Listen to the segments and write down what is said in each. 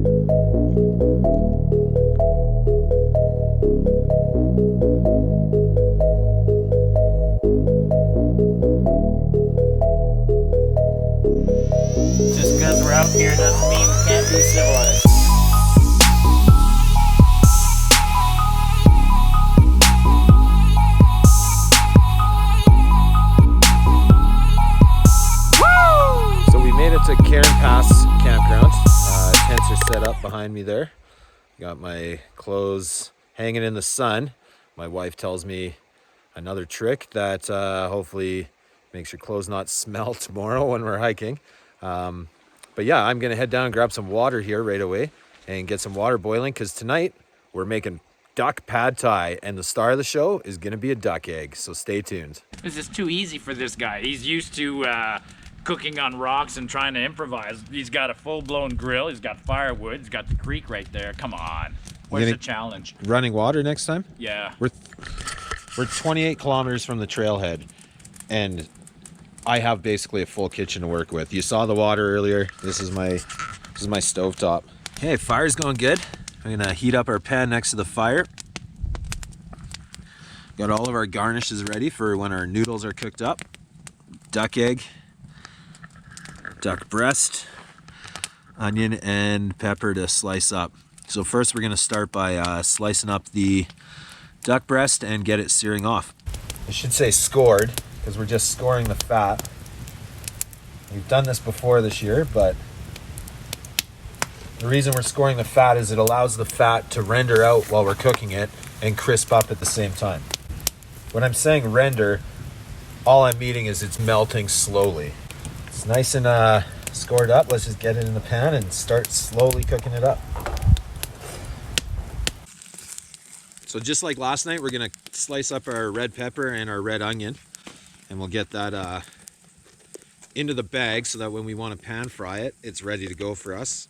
Just because we're out here doesn't mean we can't be civilized. So we made it to Cairn Pass Campground. Tents are set up behind me there. Got my clothes hanging in the sun. My wife tells me another trick that hopefully makes your clothes not smell tomorrow when we're hiking. But yeah, I'm gonna head down and grab some water here right away and get some water boiling, because tonight we're making duck pad thai, and the star of the show is gonna be a duck egg, so stay tuned. This is too easy for this guy. He's used to cooking on rocks and trying to improvise. He's got a full-blown grill, he's got firewood, he's got the creek right there. Come on, where's the challenge? Running water next time? Yeah. We're 28 kilometers from the trailhead, and I have basically a full kitchen to work with. You saw the water earlier. This is my stovetop. Hey, fire's going good. I'm gonna heat up our pan next to the fire. Got all of our garnishes ready for when our noodles are cooked up. Duck egg, duck breast, onion, and pepper to slice up. So first we're gonna start by slicing up the duck breast and get it searing off. I should say scored, because we're just scoring the fat. We've done this before this year, but the reason we're scoring the fat is it allows the fat to render out while we're cooking it and crisp up at the same time. When I'm saying render, all I'm meaning is it's melting slowly. It's nice and scored up. Let's just get it in the pan and start slowly cooking it up. So just like last night, we're gonna slice up our red pepper and our red onion, and we'll get that into the bag so that when we want to pan fry it, it's ready to go for us.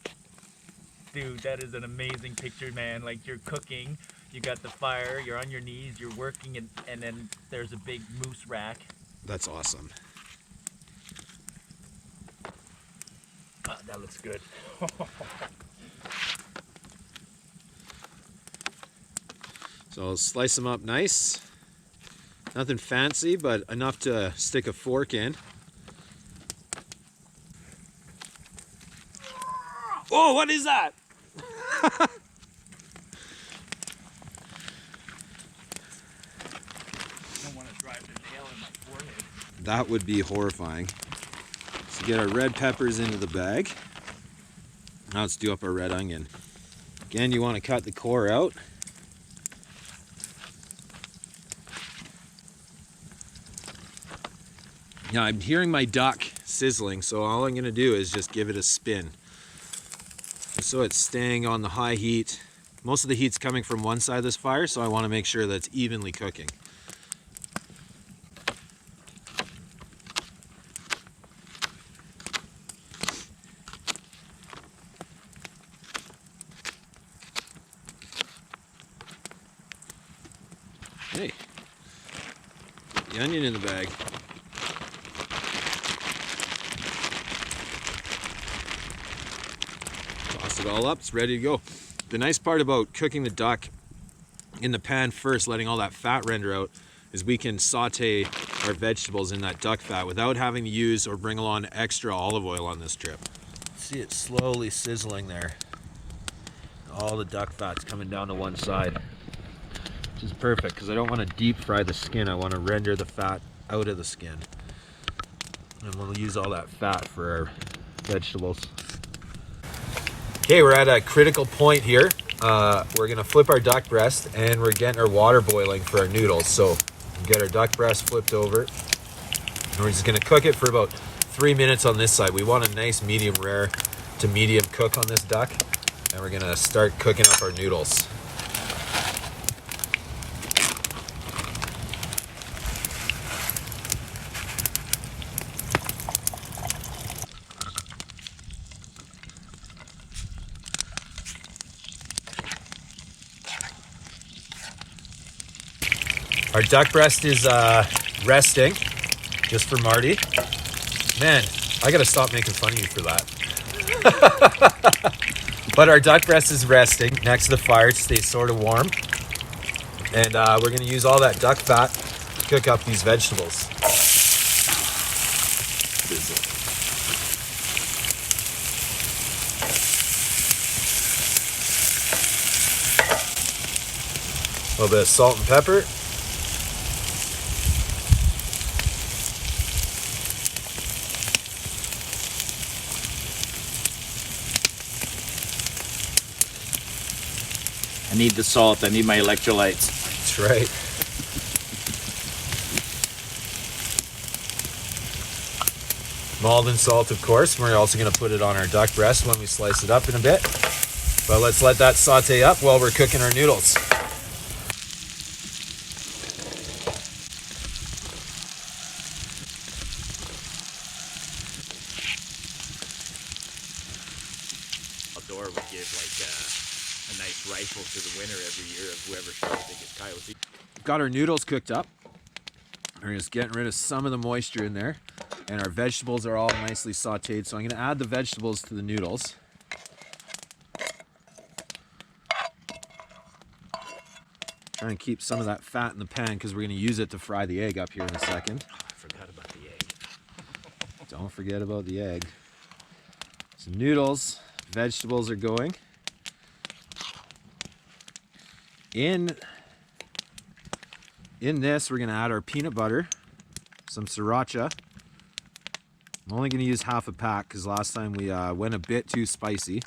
Dude, that is an amazing picture, man. Like, you're cooking, you got the fire, you're on your knees, you're working, and then there's a big moose rack. That's awesome. Oh, that looks good. So I'll slice them up nice. Nothing fancy, but enough to stick a fork in. Oh, what is that? I don't want to drive the nail in my forehead. That would be horrifying. So get our red peppers into the bag. Now let's do up our red onion. Again, you want to cut the core out. Now I'm hearing my duck sizzling, so all I'm gonna do is just give it a spin. So it's staying on the high heat. Most of the heat's coming from one side of this fire, so I wanna make sure that it's evenly cooking. Hey, put the onion in the bag. Toss it all up, it's ready to go. The nice part about cooking the duck in the pan first, letting all that fat render out, is we can saute our vegetables in that duck fat without having to use or bring along extra olive oil on this trip. See it slowly sizzling there. All the duck fat's coming down to one side. Which is perfect, because I don't want to deep fry the skin. I want to render the fat out of the skin. And we'll use all that fat for our vegetables. Okay, we're at a critical point here. We're gonna flip our duck breast, and we're getting our water boiling for our noodles. So get our duck breast flipped over, and we're just gonna cook it for about 3 minutes on this side. We want a nice medium rare to medium cook on this duck, and we're gonna start cooking up our noodles. Our duck breast is resting, just for Marty. Man, I gotta stop making fun of you for that. But our duck breast is resting next to the fire to stay sort of warm. And we're gonna use all that duck fat to cook up these vegetables. A little bit of salt and pepper. I need the salt. I need my electrolytes. That's right. Maldon salt, of course. We're also going to put it on our duck breast when we slice it up in a bit. But let's let that saute up while we're cooking our noodles. Outdoor would give like a nice rifle to the winner every year of whoever shot the biggest coyote. Got our noodles cooked up. We're just getting rid of some of the moisture in there. And our vegetables are all nicely sauteed. So I'm going to add the vegetables to the noodles. Try and keep some of that fat in the pan because we're going to use it to fry the egg up here in a second. Oh, I forgot about the egg. Don't forget about the egg. So noodles, vegetables are going. In this, we're going to add our peanut butter, some sriracha. I'm only going to use half a pack because last time we went a bit too spicy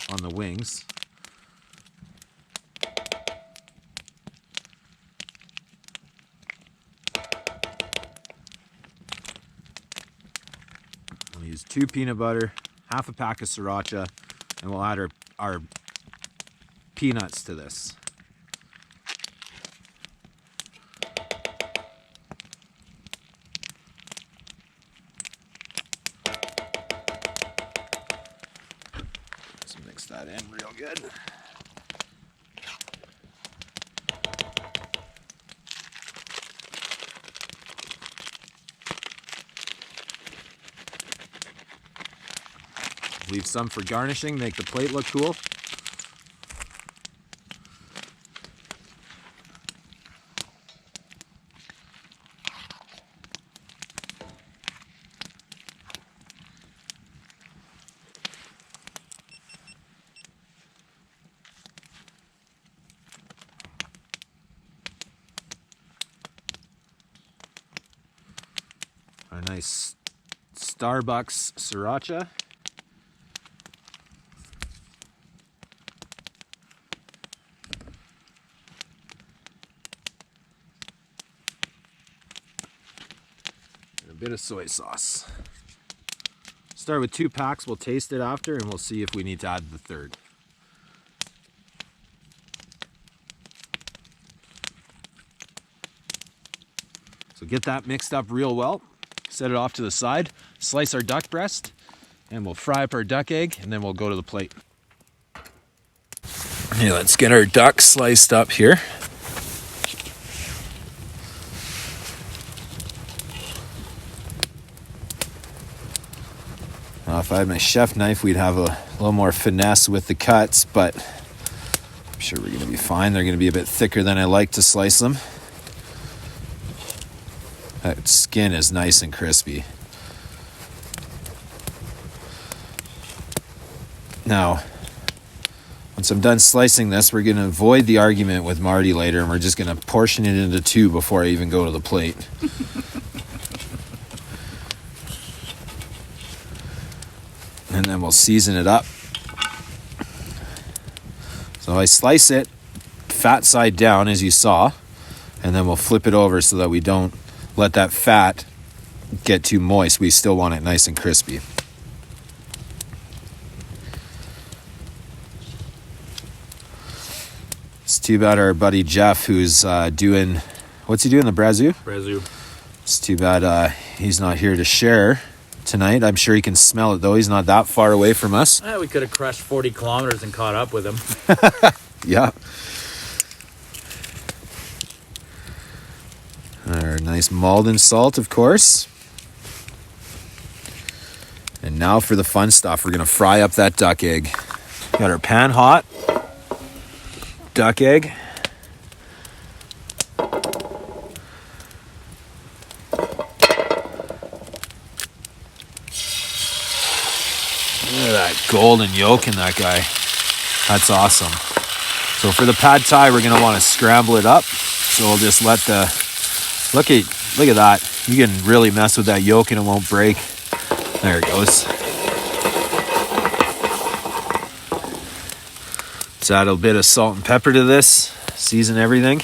on the wings. We'll use 2 peanut butter, half a pack of sriracha, and we'll add our peanuts to this. Mix that in real good. Leave some for garnishing, make the plate look cool. Our nice Starbucks sriracha. And a bit of soy sauce. Start with 2 packs, we'll taste it after and we'll see if we need to add the third. So get that mixed up real well. Set it off to the side, slice our duck breast, and we'll fry up our duck egg, and then we'll go to the plate. Okay, let's get our duck sliced up here. Now, if I had my chef knife, we'd have a little more finesse with the cuts, but I'm sure we're going to be fine. They're going to be a bit thicker than I like to slice them. That skin is nice and crispy. Now, once I'm done slicing this, we're going to avoid the argument with Marty later, and we're just going to portion it into 2 before I even go to the plate. And then we'll season it up. So I slice it fat side down, as you saw, and then we'll flip it over so that we don't let that fat get too moist. We still want it nice and crispy. It's too bad our buddy Jeff, who's doing, what's he doing, the Brazil? Brazil. It's too bad he's not here to share tonight. I'm sure he can smell it though. He's not that far away from us. We could have crushed 40 kilometers and caught up with him. Yeah. Our nice Maldon salt, of course. And now for the fun stuff. We're going to fry up that duck egg. Got our pan hot. Duck egg. Look at that golden yolk in that guy. That's awesome. So for the pad thai, we're gonna want to scramble it up. So we'll just let the look at that. You can really mess with that yolk and it won't break. There it goes. Let's add a bit of salt and pepper to this. Season everything.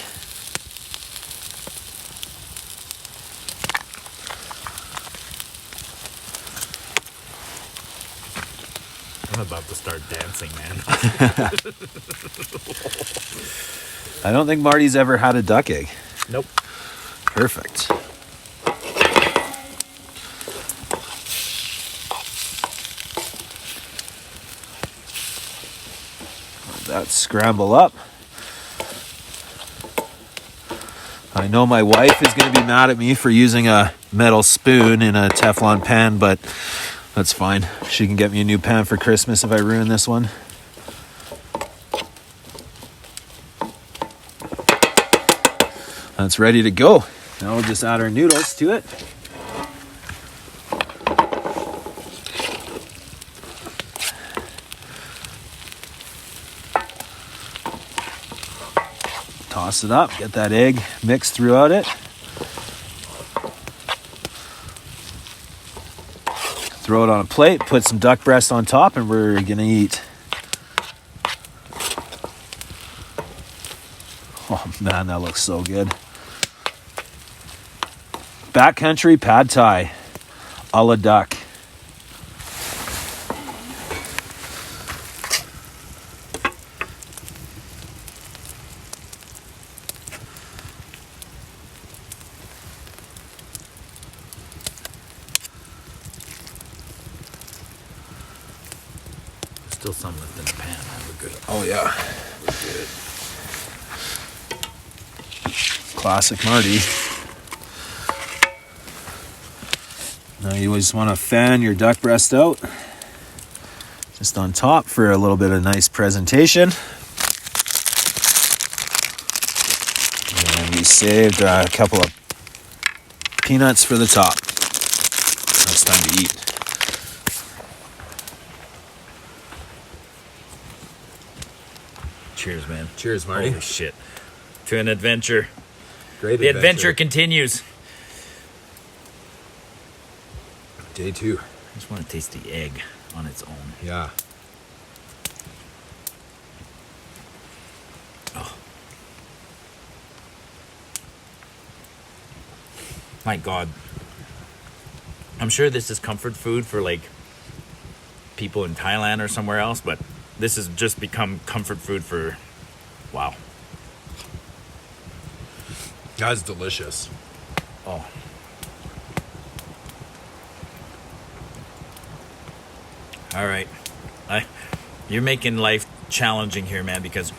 I'm about to start dancing, man. I don't think Marty's ever had a duck egg. Nope. Perfect. Let that scramble up. I know my wife is going to be mad at me for using a metal spoon in a Teflon pan, but that's fine. She can get me a new pan for Christmas if I ruin this one. That's ready to go. Now we'll just add our noodles to it. Toss it up, get that egg mixed throughout it. Throw it on a plate, put some duck breast on top, and we're gonna eat. Oh man, that looks so good. Backcountry pad thai a la duck. Still some left in the pan. We're good. Oh yeah. Classic Marty. Now you always want to fan your duck breast out just on top for a little bit of nice presentation. And we saved a couple of peanuts for the top. Now it's time to eat. Cheers, man. Cheers, Marty. Holy shit. To an adventure. Great The adventure continues. Day 2. I just want to taste the egg on its own. Yeah. Oh. My God. I'm sure this is comfort food for like people in Thailand or somewhere else, but this has just become comfort food for, wow. That's delicious. Oh. All right. You're making life challenging here, man, because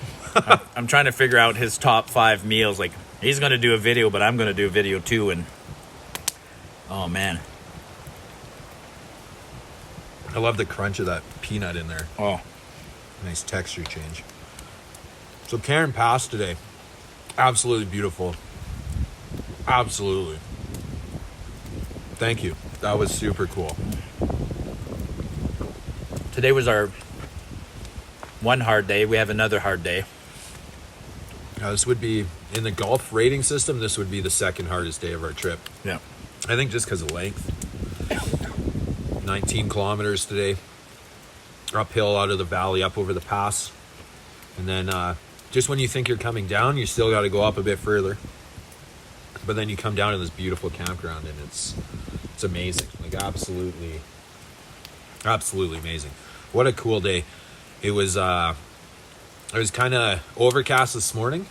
I'm trying to figure out his top 5 meals. Like, he's going to do a video, but I'm going to do a video too. And, oh, man. I love the crunch of that peanut in there. Oh. Nice texture change. So Cairn Pass today. Absolutely beautiful. Absolutely. Thank you. That was super cool. Today was our one hard day. We have another hard day. This would be, in the golf rating system, this would be the second hardest day of our trip. Yeah. I think just because of length. 19 kilometers today. Uphill out of the valley, up over the pass. And then just when you think you're coming down, you still got to go up a bit further. But then you come down to this beautiful campground and it's amazing. Like absolutely amazing. What a cool day. It was kind of overcast this morning,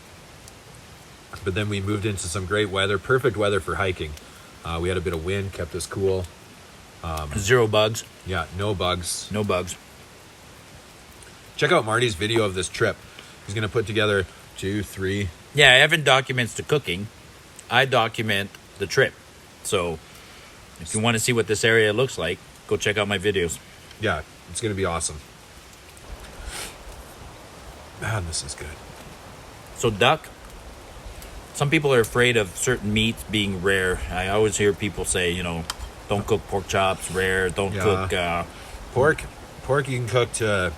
but then we moved into some great weather, perfect weather for hiking. We had a bit of wind, kept us cool. 0 bugs. Yeah, no bugs. No bugs. Check out Marty's video of this trip. He's going to put together 2, 3. Yeah, Evan documents the cooking. I document the trip. So if you want to see what this area looks like, go check out my videos. Yeah, it's going to be awesome. Man, this is good. So duck. Some people are afraid of certain meats being rare. I always hear people say, you know, don't cook pork chops rare. Don't cook Pork you can cook to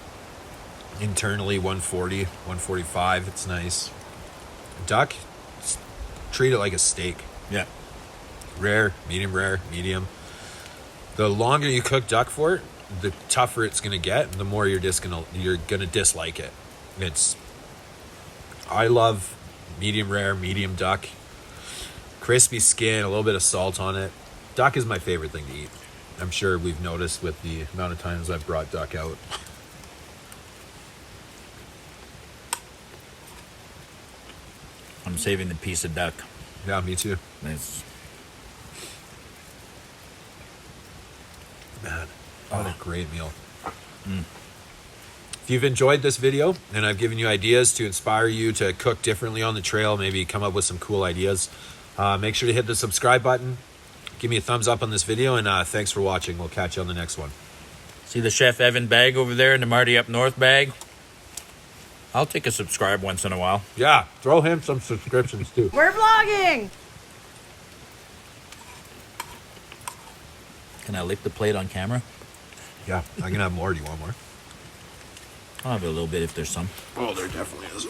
internally 140, 145. It's nice. Duck, treat it like a steak. Yeah. Rare, medium. The longer you cook duck for, the tougher it's gonna get, and the more you're gonna dislike it. I love medium rare, medium duck, crispy skin, a little bit of salt on it. Duck is my favorite thing to eat. I'm sure we've noticed with the amount of times I've brought duck out. I'm saving the piece of duck. Yeah, me too. It's, Man, what a great meal. If you've enjoyed this video and I've given you ideas to inspire you to cook differently on the trail, maybe come up with some cool ideas, make sure to hit the subscribe button. Give me a thumbs up on this video, and thanks for watching. We'll catch you on the next one. see the Chef Evan bag over there and the Marty Up North bag? I'll take a subscribe once in a while. Yeah, throw him some subscriptions too. We're vlogging! Can I lick the plate on camera? Yeah, I can have more. Do you want more? I'll have a little bit if there's some. Oh, there definitely is.